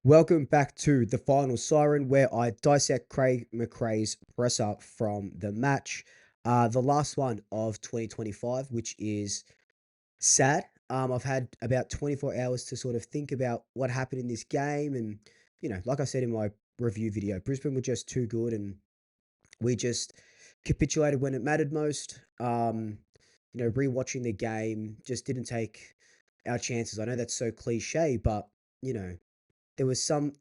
Welcome back to the final Siren, where I dissect Craig McRae's presser from the match, the last one of 2025, which is sad. I've had about 24 hours to sort of think about what happened in this game, and like I said in my review video, Brisbane were just too good, and we just capitulated when it mattered most. Rewatching the game just didn't take our chances. I know that's so cliche, but you know there was some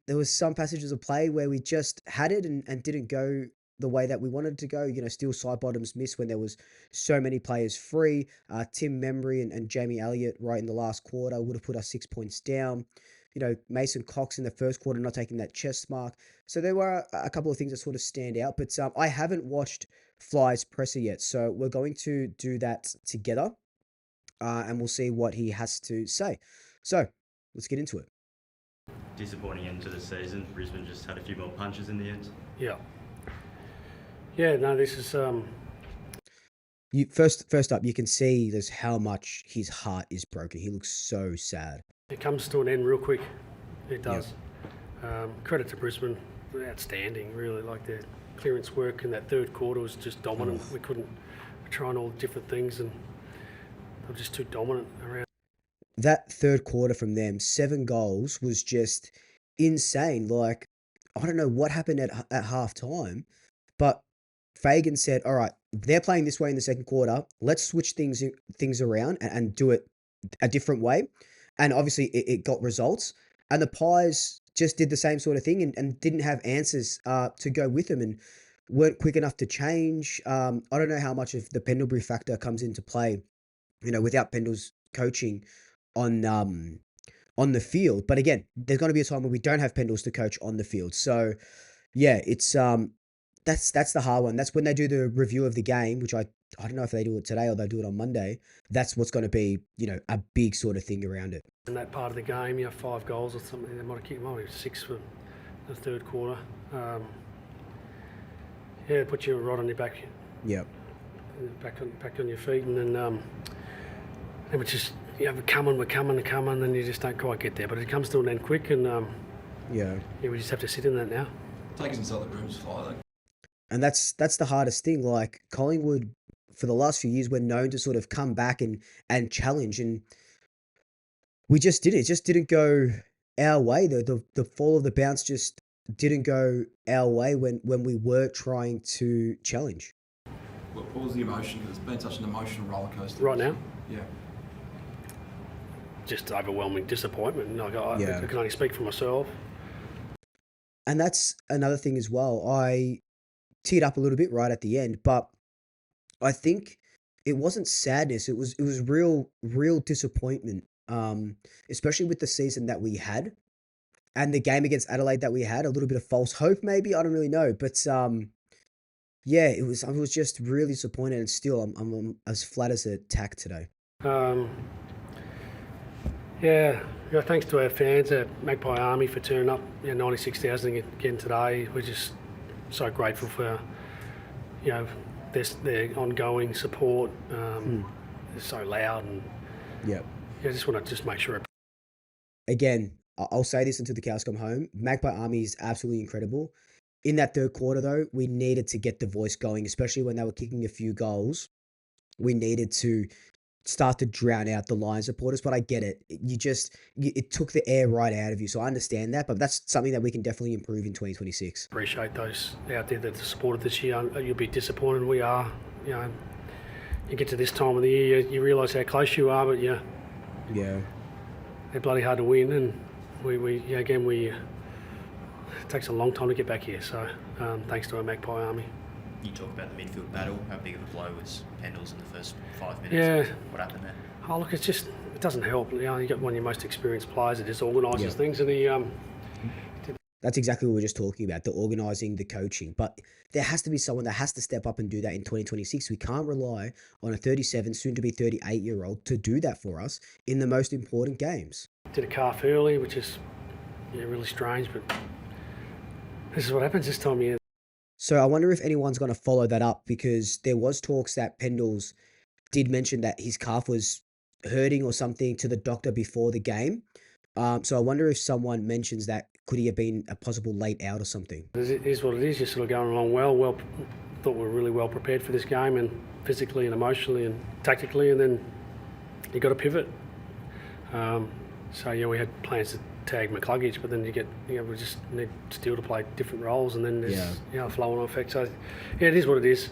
passages of play where we just had it and didn't go the way that we wanted to go. Still side bottoms miss when there was so many players free. Tim Membry and Jamie Elliott right in the last quarter would have put us 6 points down. Mason Cox in the first quarter not taking that chest mark. So there were a couple of things that sort of stand out. But I haven't watched Fly's presser yet, so we're going to do that together, and we'll see what he has to say. So let's get into it. Disappointing end to the season. Brisbane just had a few more punches in the end. Yeah. Yeah, no, this is You first up, you can see there's how much his heart is broken. He looks so sad. it comes to an end real quick. It does. Credit to Brisbane, outstanding, really. Like their clearance work in that third quarter was just dominant. We couldn't try all different things, and they were just too dominant around. That third quarter from them, 7 goals, was just insane. Like, I don't know what happened at halftime, but Fagan said, "All right, they're playing this way in the second quarter. Let's switch things around and do it a different way." And obviously, it got results. And the Pies just did the same sort of thing and didn't have answers to go with them and weren't quick enough to change. I don't know how much of the Pendlebury factor comes into play, without Pendle's coaching on the field. But again, there's going to be a time where we don't have Pendles to coach on the field. So yeah, it's that's the hard one. That's when they do the review of the game, which I don't know if they do it today or they do it on Monday. That's what's going to be a big sort of thing around it. In that part of the game, 5 goals or something. They might have kicked 6 for the third quarter. It put you right on your back. Yep. Back on your feet, and then it was just we're coming, and then you just don't quite get there. But it comes to an end quick, and we just have to sit in that now. Take us inside the rooms, fly though. And that's the hardest thing. Like Collingwood, for the last few years, we're known to sort of come back and challenge, and we just did it. It just didn't go our way. The fall of the bounce just didn't go our way when we were trying to challenge. What was the emotion? Because it's been such an emotional roller coaster. Right now? Yeah. Just overwhelming disappointment. I can only speak for myself. And that's another thing as well. I teed up a little bit right at the end, but I think it wasn't sadness. It was real disappointment. Especially with the season that we had and the game against Adelaide that we had. A little bit of false hope, maybe. I don't really know, but yeah, it was. I was just really disappointed, and still, I'm as flat as a tack today. Thanks to our fans, our Magpie Army, for turning up. 96,000 again today. We're just so grateful for their ongoing support. They're so loud, and Yep. I just want to just make sure. Again, I'll say this until the cows come home. Magpie Army is absolutely incredible. In that third quarter, though, we needed to get the voice going, especially when they were kicking a few goals. We needed to start to drown out the Lions supporters, but I get it. It took the air right out of you, so I understand that, but that's something that we can definitely improve in 2026. Appreciate those out there that supported this year. You'll be disappointed. We are. You get to this time of the year, you realise how close you are, but Yeah. they're bloody hard to win, and it takes a long time to get back here. So thanks to our Magpie Army. You talk about the midfield battle. How big of a blow was Pendles in the first 5 minutes? Yeah. What happened there? Oh, look, it doesn't help. You got one of your most experienced players that just organises things, and he That's exactly what we we're just talking about, the organising, the coaching. But there has to be someone that has to step up and do that in 2026. We can't rely on a 37, soon-to-be 38-year-old to do that for us in the most important games. did a calf early, which is really strange, but this is what happens this time of year. So I wonder if anyone's going to follow that up, because there was talks that Pendles did mention that his calf was hurting or something to the doctor before the game. So I wonder if someone mentions that could he have been a possible late out or something? It is what it is. You're sort of going along well. Thought we were really well prepared for this game, and physically and emotionally and tactically, and then you got to pivot. So yeah, we had plans to tag McCluggage, but then we just need Steele to play different roles, and then there's a flow-on effect. So yeah, it is what it is.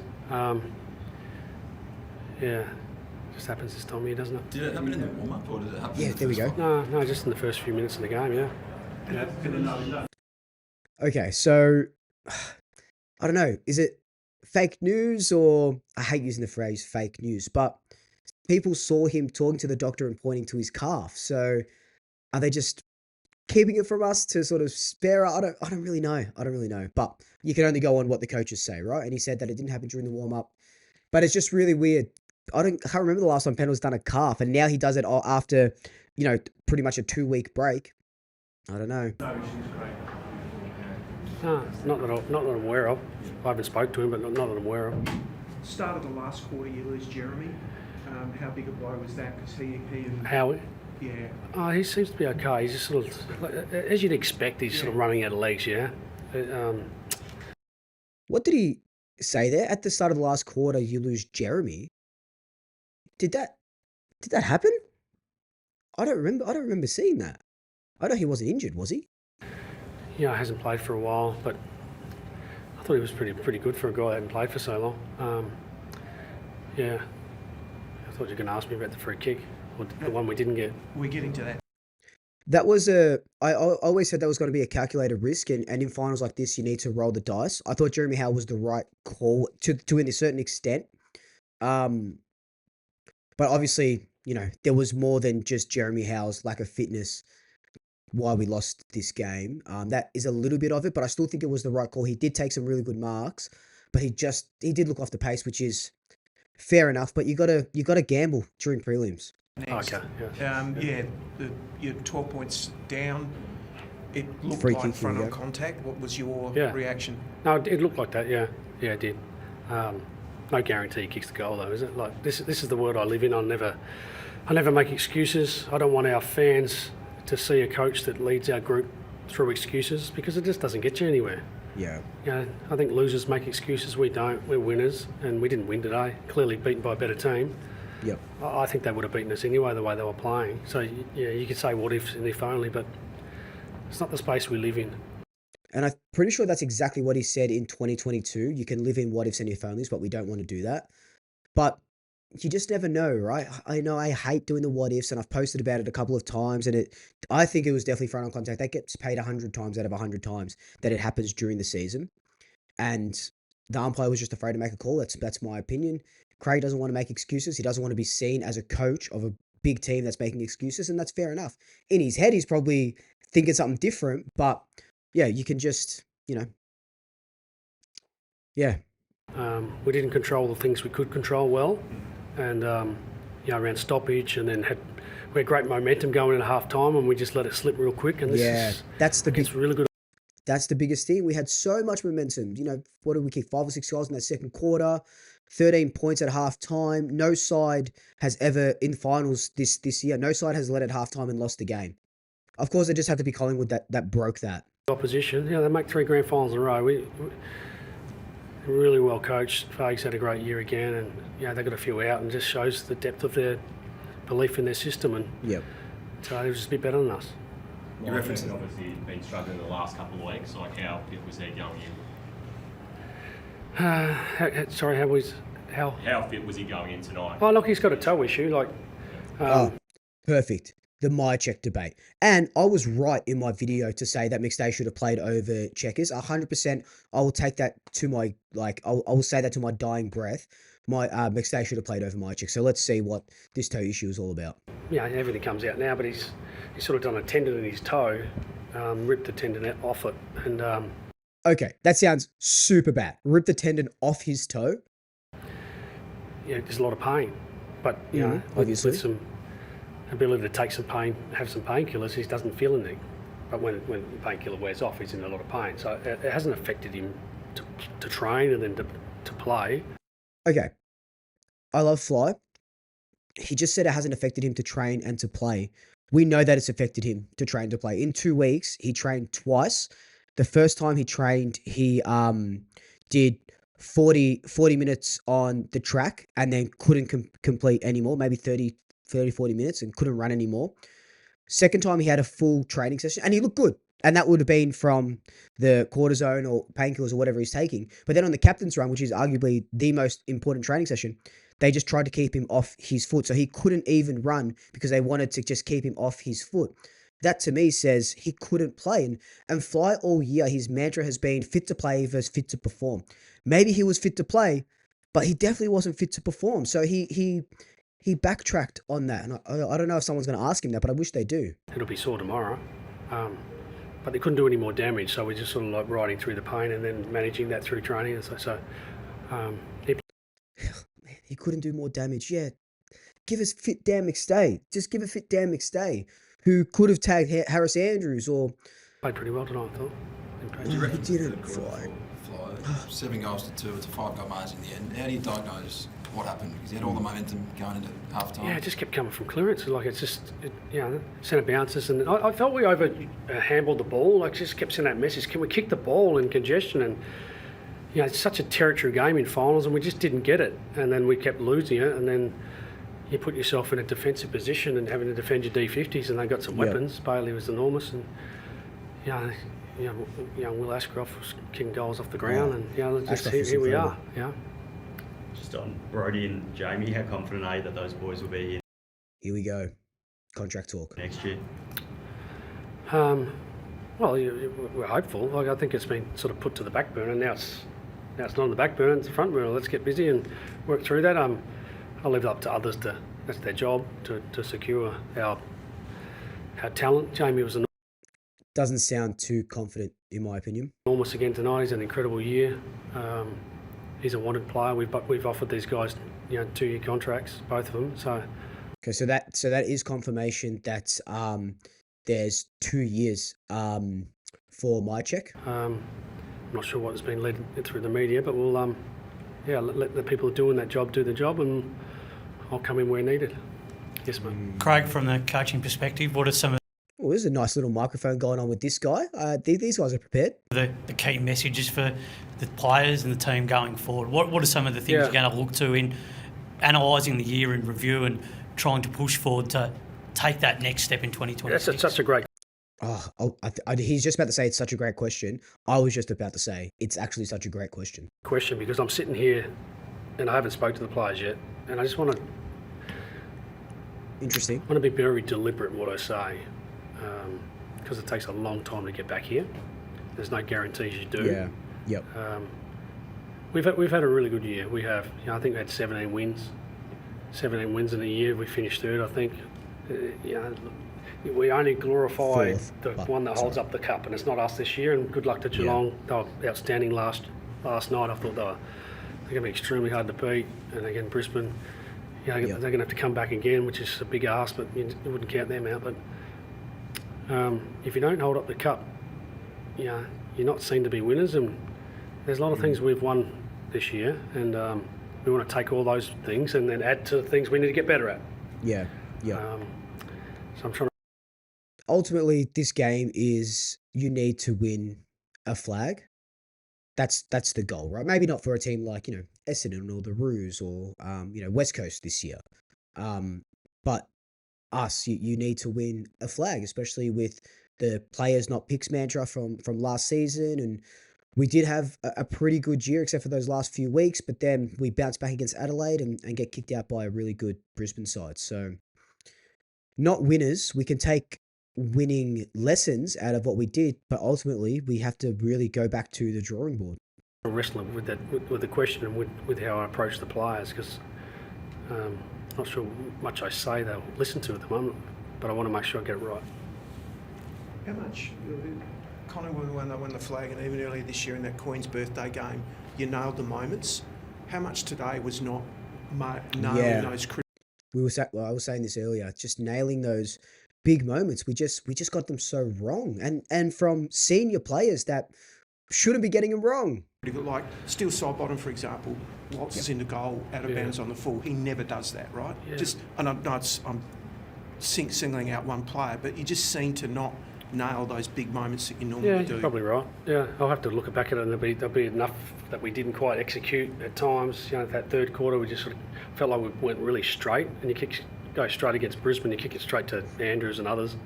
Just happens this time of year, doesn't it? Did it happen in the warm-up, or did it happen? Yeah, there we go. No, just in the first few minutes of the game. Yeah. Okay, so I don't know. Is it fake news, or I hate using the phrase fake news, but people saw him talking to the doctor and pointing to his calf. So are they just keeping it from us to sort of spare? I don't really know. But you can only go on what the coaches say, right? And he said that it didn't happen during the warm-up. But it's just really weird. I can't remember the last time Pendle's done a calf, and now he does it after, pretty much a 2-week break. I don't know. Not that I'm aware of. I haven't spoke to him, but not that I'm aware of. Start of the last quarter, you lose Jeremy. How big a blow was that? Because he and Howie? Yeah. He seems to be okay. He's just sort of, as you'd expect, he's sort of running out of legs, yeah? What did he say there? At the start of the last quarter, you lose Jeremy. Did that happen? I don't remember seeing that. I know he wasn't injured, was he? Yeah, he hasn't played for a while, but I thought he was pretty good for a guy that hadn't played for so long. Yeah. I thought you were going to ask me about the free kick, or the one we didn't get. We're getting to that. That was I always said that was going to be a calculated risk, and in finals like this, you need to roll the dice. I thought Jeremy Howe was the right call to a certain extent. But obviously, there was more than just Jeremy Howe's lack of fitness why we lost this game. That is a little bit of it, but I still think it was the right call. He did take some really good marks, but he did look off the pace, which is fair enough. But you gotta gamble during prelims. Next. Okay. You're 12 points down. It looked Free like kick, front here on we go. contact. What was your reaction? No, it looked like that, yeah. Yeah, it did. No guarantee he kicks the goal, though, is it? Like, this is the world I live in. I never make excuses. I don't want our fans to see a coach that leads our group through excuses, because it just doesn't get you anywhere. Yeah. I think losers make excuses. We don't. We're winners, and we didn't win today. Clearly beaten by a better team. Yep. I think they would have beaten us anyway, the way they were playing. So, yeah, you could say what ifs and if only, but it's not the space we live in. And I'm pretty sure that's exactly what he said in 2022. You can live in what ifs and if onlys, but we don't want to do that. But you just never know, right? I know I hate doing the what ifs, and I've posted about it a couple of times, and I think it was definitely front on contact. That gets paid 100 times out of 100 times that it happens during the season. And the umpire was just afraid to make a call. That's my opinion. Craig doesn't want to make excuses. He doesn't want to be seen as a coach of a big team that's making excuses, and that's fair enough. In his head, he's probably thinking something different, but yeah, you can just, yeah. We didn't control the things we could control well, and around stoppage, and then we had great momentum going in at half time, and we just let it slip real quick. And that's really good. That's the biggest thing. We had so much momentum. What did we kick? 5 or 6 goals in that second quarter. 13 points at half time. No side has ever in finals this year. No side has led at half time and lost the game. Of course, it just had to be Collingwood that broke that. Opposition, they make 3 grand finals in a row. We really well coached. Fags had a great year again, and they got a few out, and just shows the depth of their belief in their system. And so it was just a bit better than us. You referenced obviously been struggling the last couple of weeks. Like, how fit was he going in? How fit was he going in tonight? Oh, look, he's got a toe issue. Perfect. The Mihocek debate. And I was right in my video to say that McStay should have played over Checkers. 100%. I will take that to my, I will say that to my dying breath. McStay should have played over Mihocek. So let's see what this toe issue is all about. Yeah, everything comes out now, but he's sort of done a tendon in his toe, ripped the tendon off it. And okay, that sounds super bad. Ripped the tendon off his toe? Yeah, there's a lot of pain. But, obviously. With some ability to take some pain, have some painkillers, he doesn't feel anything. But when the painkiller wears off, he's in a lot of pain. So it hasn't affected him to train and then to play. Okay. I love Fly. He just said it hasn't affected him to train and to play. we know that it's affected him to train to play. In 2 weeks, he trained twice. The first time he trained, he did 40 minutes on the track and then couldn't complete anymore, maybe 30, 40 minutes, and couldn't run anymore. Second time, he had a full training session and he looked good. And that would have been from the cortisone or painkillers or whatever he's taking. But then on the captain's run, which is arguably the most important training session, they just tried to keep him off his foot. So he couldn't even run because they wanted to just keep him off his foot. That to me says he couldn't play. And Fly all year, his mantra has been fit to play versus fit to perform. Maybe he was fit to play, but he definitely wasn't fit to perform. So he backtracked on that. And I don't know if someone's going to ask him that, but I wish they do. It'll be sore tomorrow. But they couldn't do any more damage, so we're just sort of like riding through the pain and then managing that through training. And he couldn't do more damage. Yeah, give us fit Dan McStay. Just give a fit Dan McStay, who could have tagged Harris Andrews or played pretty well tonight, I thought. he didn't fly. 7 goals to 2. It's a 5-goal margin in the end. How do you diagnose what happened? Because he had all the momentum going into half time. Yeah, it just kept coming from clearance. Like it's just, centre bounces. And I felt we over handballed the ball. Like just kept sending that message. Can we kick the ball in congestion? And, it's such a territory game in finals and we just didn't get it. And then we kept losing it. And then you put yourself in a defensive position and having to defend your D50s and they got some weapons. Bailey was enormous. And, Will Ashcroft was kicking goals off the ground. And, just here we are. Yeah. Just on Brodie and Jamie, how confident are you that those boys will be Here we go. Contract talk. next year? Well, we're hopeful. Like I think it's been sort of put to the back burner. Now it's not on the back burner. It's the front burner. Let's get busy and work through that. I'll leave it up to others that's their job to secure our talent. Jamie was Doesn't sound too confident, in my opinion. enormous again tonight. He's an incredible year. He's a wanted player. We've offered these guys 2-year contracts, both of them. So Okay, so that is confirmation that there's 2 years for Mihocek. I'm not sure what has been led through the media, but we'll let the people doing that job do the job, and I'll come in where needed. Yes, mate. Craig, from the coaching perspective, what are some of Oh, there's a nice little microphone going on with this guy. These guys are prepared. the key messages for the players and the team going forward? What are some of the things you're going to look to in analysing the year in review and trying to push forward to take that next step in 2026? That's such a great He's just about to say it's such a great question. I was just about to say it's actually such a great question. question because I'm sitting here and I haven't spoken to the players yet, and I just want to Interesting. be very deliberate in what I say because it takes a long time to get back here. There's no guarantees you do. Yeah. Yep. We've had a really good year. We have. I think we had 17 wins. 17 wins in a year. We finished third, I think. We only glorify the one that holds up the cup, and it's not us this year. And good luck to Geelong. They were outstanding last night. I thought they're going to be extremely hard to beat. And again, Brisbane, they're going to have to come back again, which is a big ask, but you wouldn't count them out. But if you don't hold up the cup, you're not seen to be winners. And there's a lot of things we've won this year, and we want to take all those things and then add to the things we need to get better at. Yeah. Yeah. So I'm trying to. Ultimately, this game is you need to win a flag. That's the goal, right? Maybe not for a team like Essendon or the Roos or West Coast this year, but us, you need to win a flag, especially with the players not picks mantra from last season. And we did have a pretty good year, except for those last few weeks. But then we bounced back against Adelaide and get kicked out by a really good Brisbane side. So not winners. We can take winning lessons out of what we did, but ultimately we have to really go back to the drawing board. I'm wrestling with that, with the question and with how I approach the players, because not sure much I say they'll listen to at the moment, but I want to make sure I get it right. How much, Collingwood, when they won the flag, and even earlier this year in that Queen's birthday game, you nailed the moments. How much today was not nailing those critical? I was saying this earlier, just nailing those big moments. We just got them so wrong, and from senior players that shouldn't be getting them wrong. Like Steele Sidebottom, for example, waltzes into goal out of bounds on the full. He never does that, right? Yeah. I'm singling out one player, but you just seem to not nail those big moments that you normally Yeah, do. you're probably right. Yeah, I'll have to look back at it, and there'll be enough that we didn't quite execute at times. You know, that third quarter, we just sort of felt like we went really straight, and you go straight against Brisbane, you kick it straight to Andrews and others.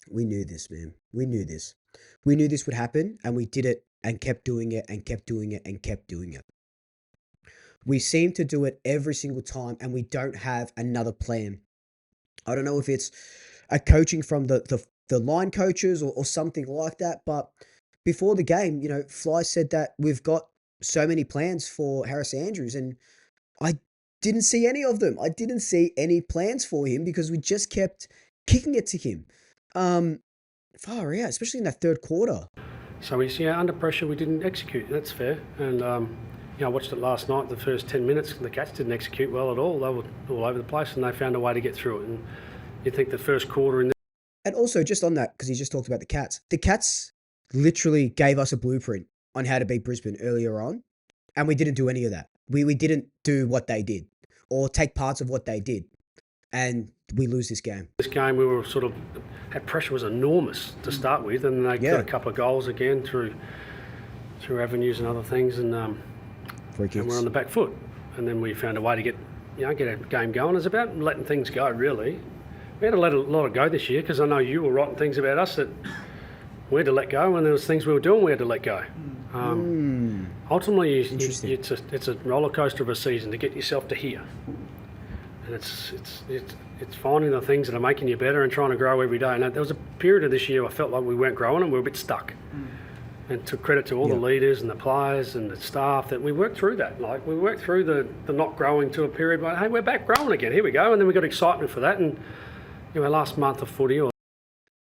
We knew this, man. We knew this. We knew this would happen, and we did it and kept doing it and kept doing it and kept doing it. We seem to do it every single time, and we don't have another plan. I don't know if it's a coaching from the line coaches or something like that, but before the game, you know, Fly said that we've got so many plans for Harris Andrews, and I didn't see any of them. I didn't see any plans for him because we just kept kicking it to him. Far out, especially in that third quarter. So under pressure, we didn't execute. That's fair. And I watched it last night. The first 10 minutes, the Cats didn't execute well at all. They were all over the place, and they found a way to get through it. And you think the first quarter And also, just on that, because he just talked about the Cats literally gave us a blueprint on how to beat Brisbane earlier on, and we didn't do any of that. We didn't do what they did or take parts of what they did, and we lose this game. This game, we were that pressure was enormous to start with, and they got a couple of goals again through avenues and other things, and we're on the back foot. And then we found a way to get a game going. It's about letting things go, really. We had to let a lot of go this year, because I know you were writing things about us that we had to let go, and there was things we were doing we had to let go. Ultimately, it's a roller coaster of a season to get yourself to here. And it's finding the things that are making you better and trying to grow every day. And there was a period of this year I felt like we weren't growing and we were a bit stuck. And to credit to all the leaders and the players and the staff that we worked through that. Like, we worked through the not growing to a period where, hey, we're back growing again. Here we go. And then we got excitement for that. And last month of footy, or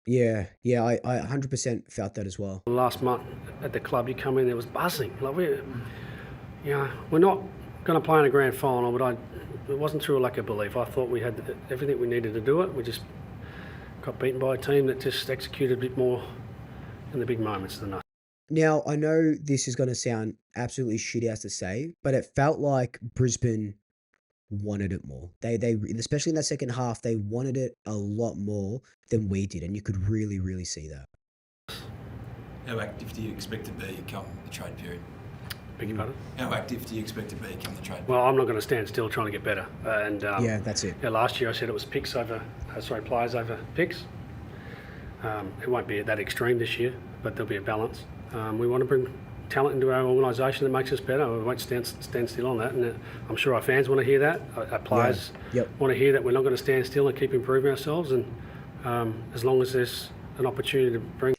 Yeah, I 100% felt that as well. last month at the club, you come in, there was buzzing. Like, we're not going to play in a grand final, but it wasn't through a lack of belief. I thought we had everything we needed to do it. We just got beaten by a team that just executed a bit more in the big moments than us. Now, I know this is going to sound absolutely shitty as to say, but it felt like Brisbane wanted it more. They especially in that second half, they wanted it a lot more than we did, and you could really, really see that. How active do you expect to be come the trade period? Beg your pardon? How active do you expect to be come the trade period? Well, I'm not going to stand still trying to get better. Yeah, that's it. Last year I said it was players over picks. It won't be at that extreme this year, but there'll be a balance. We want to bring talent into our organisation that makes us better. We won't stand still on that, and I'm sure our fans want to hear that. Our players want to hear that we're not going to stand still and keep improving ourselves. And as long as there's an opportunity to bring.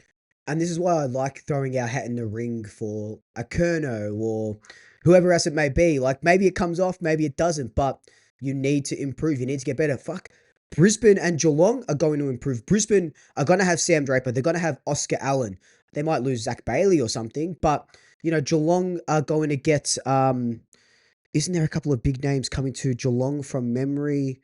And this is why I like throwing our hat in the ring for a Kerno or whoever else it may be. Like, maybe it comes off, maybe it doesn't, but you need to improve. You need to get better. Fuck. Brisbane and Geelong are going to improve. Brisbane are going to have Sam Draper. They're going to have Oscar Allen. They might lose Zach Bailey or something, but, Geelong are going to get, isn't there a couple of big names coming to Geelong from memory?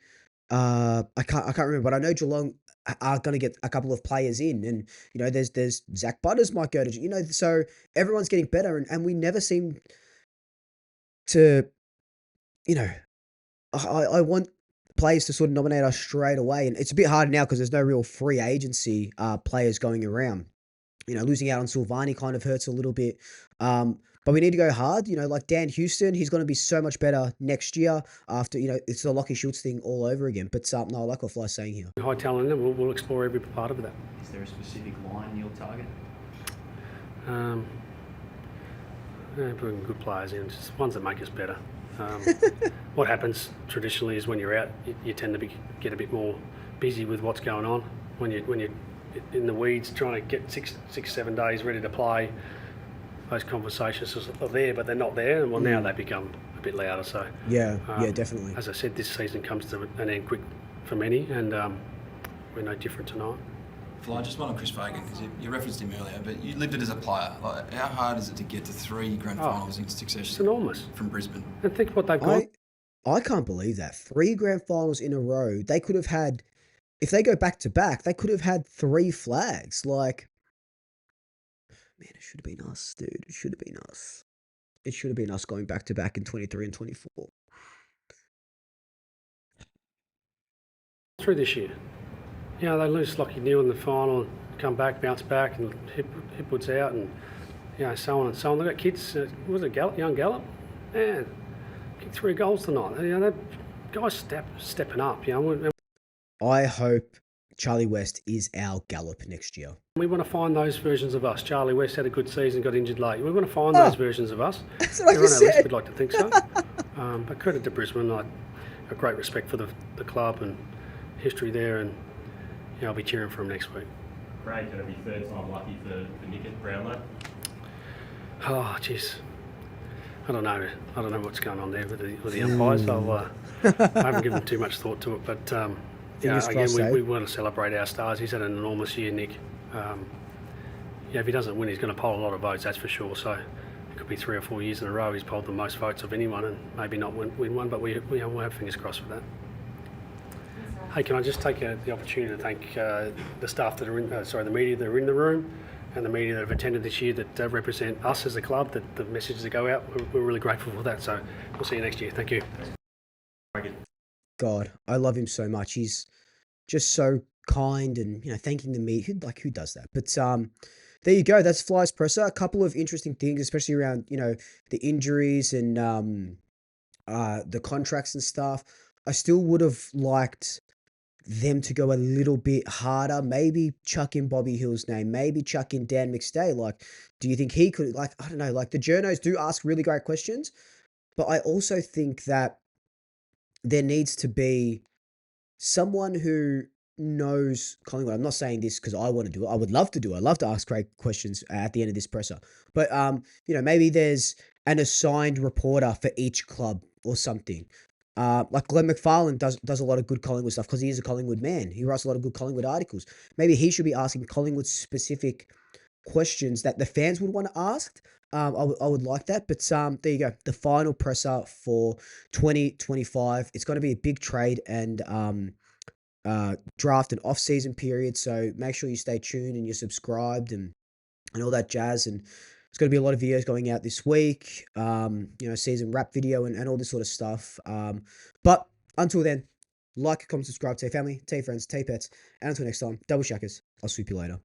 I can't remember, but I know Geelong are going to get a couple of players in, and, there's Zach Butters might go to, so everyone's getting better, and we never seem to, I want players to sort of nominate us straight away, and it's a bit harder now because there's no real free agency players going around. Losing out on Silvani kind of hurts a little bit. But we need to go hard. Like Dan Houston, he's going to be so much better next year after, it's the Lockie Schultz thing all over again. But no, I like what Fly's saying here. High talent, and we'll explore every part of that. Is there a specific line you'll target? Bringing good players in, just ones that make us better. What happens traditionally is when you're out, you tend to get a bit more busy with what's going on. When you're in the weeds trying to get 6-7 days ready to play, those conversations are there, but they're not there. And now they become a bit louder. So yeah, definitely. As I said, this season comes to an end quick for many, and we're no different tonight. Fly, just one on Chris Fagan, because you referenced him earlier, but you lived it as a player. Like, how hard is it to get to 3 grand finals in succession? It's enormous. From Brisbane. And think what they've got. I can't believe that. 3 grand finals in a row. They could have had, if they go back to back, they could have had 3 flags. Like, man, it should have been us, dude. It should have been us. It should have been us going back to back in 23 and 24. through this year. You know, they lose Lockie Neal in the final and come back, bounce back, and Hipwood's out, and you know, so on and so on. They've got kids. Was it young Gallup? Man, kicked 3 goals tonight. You know, that guys stepping up. You know, I hope Charlie West is our Gallup next year. we want to find those versions of us. Charlie West had a good season, got injured late. We want to find those versions of us. That's what I Everyone just at least said. would like to think so. But credit to Brisbane. I have great respect for the club and history there, and you know, I'll be cheering for him next week. Craig, can it be third time lucky for Nick at Brownlow? Oh, jeez. I don't know what's going on there with the umpires. I haven't given too much thought to it, but you know, Fingers again, crossed, we want to celebrate our stars. He's had an enormous year, Nick. Yeah, if he doesn't win, he's going to poll a lot of votes, that's for sure. So it could be 3 or 4 years in a row he's polled the most votes of anyone, and maybe not win one, but we'll have fingers crossed for that. Hey, can I just take the opportunity to thank the staff that are the media that are in the room, and the media that have attended this year that represent us as a club, that the messages that go out. We're really grateful for that. So we'll see you next year. Thank you. God, I love him so much. He's just so kind, and you know, thanking the media. Who does that? But there you go. That's Flyers presser. A couple of interesting things, especially around, you know, the injuries and the contracts and stuff. I still would have liked them to go a little bit harder. Maybe chuck in Bobby Hill's name. Maybe chuck in Dan McStay. Like, do you think he could? Like, I don't know. Like, the journos do ask really great questions, but I also think that there needs to be someone who knows Collingwood. I'm not saying this because I want to do it. I would love to do it. I love to ask Craig questions at the end of this presser. But you know, maybe there's an assigned reporter for each club or something. Like Glenn McFarlane does a lot of good Collingwood stuff because he is a Collingwood man. He writes a lot of good Collingwood articles. Maybe he should be asking Collingwood specific questions that the fans would want to ask. I would like that. But there you go. The final presser for 2025. It's going to be a big trade and draft and off-season period. So make sure you stay tuned and you're subscribed and all that jazz. And there's going to be a lot of videos going out this week. You know, season wrap video and all this sort of stuff. But until then, like, comment, subscribe, tell your family, tell your friends, tell your pets. And until next time, double shackers. I'll swoop you later.